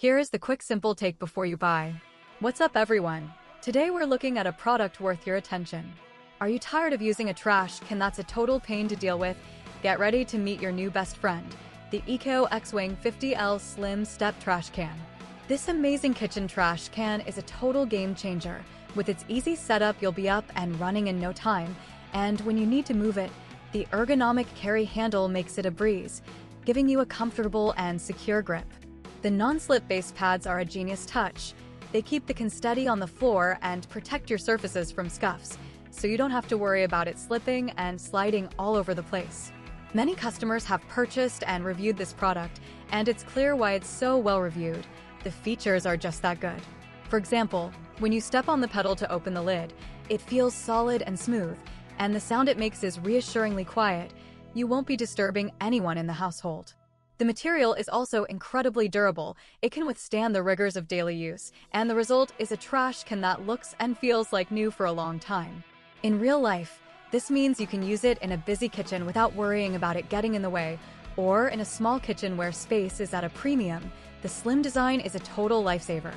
Here is the quick simple take before you buy. What's up everyone? Today we're looking at a product worth your attention. Are you tired of using a trash can that's a total pain to deal with? Get ready to meet your new best friend, the EKO X-Wing 50L Slim Step Trash Can. This amazing kitchen trash can is a total game changer. With its easy setup, you'll be up and running in no time, and when you need to move it, the ergonomic carry handle makes it a breeze, giving you a comfortable and secure grip. The non-slip base pads are a genius touch. They keep the can steady on the floor and protect your surfaces from scuffs, so you don't have to worry about it slipping and sliding all over the place. Many customers have purchased and reviewed this product, and it's clear why it's so well reviewed. The features are just that good. For example, when you step on the pedal to open the lid, it feels solid and smooth, and the sound it makes is reassuringly quiet. You won't be disturbing anyone in the household. The material is also incredibly durable. It can withstand the rigors of daily use, and the result is a trash can that looks and feels like new for a long time. In real life, this means you can use it in a busy kitchen without worrying about it getting in the way, or in a small kitchen where space is at a premium. The slim design is a total lifesaver.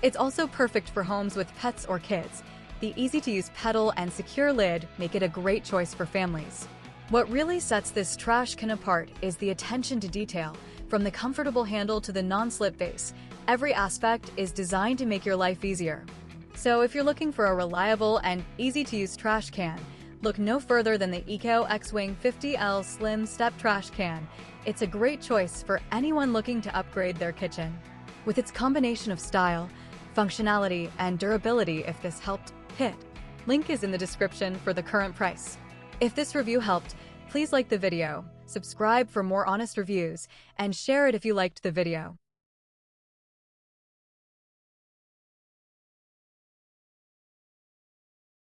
It's also perfect for homes with pets or kids. The easy-to-use pedal and secure lid make it a great choice for families. What really sets this trash can apart is the attention to detail. From the comfortable handle to the non-slip base, every aspect is designed to make your life easier. So if you're looking for a reliable and easy-to-use trash can, look no further than the EKO X-Wing 50L Slim Step Trash Can. It's a great choice for anyone looking to upgrade their kitchen. With its combination of style, functionality, and durability, if this helped, hit. Link is in the description for the current price. If this review helped, please like the video, subscribe for more honest reviews, and share it if you liked the video.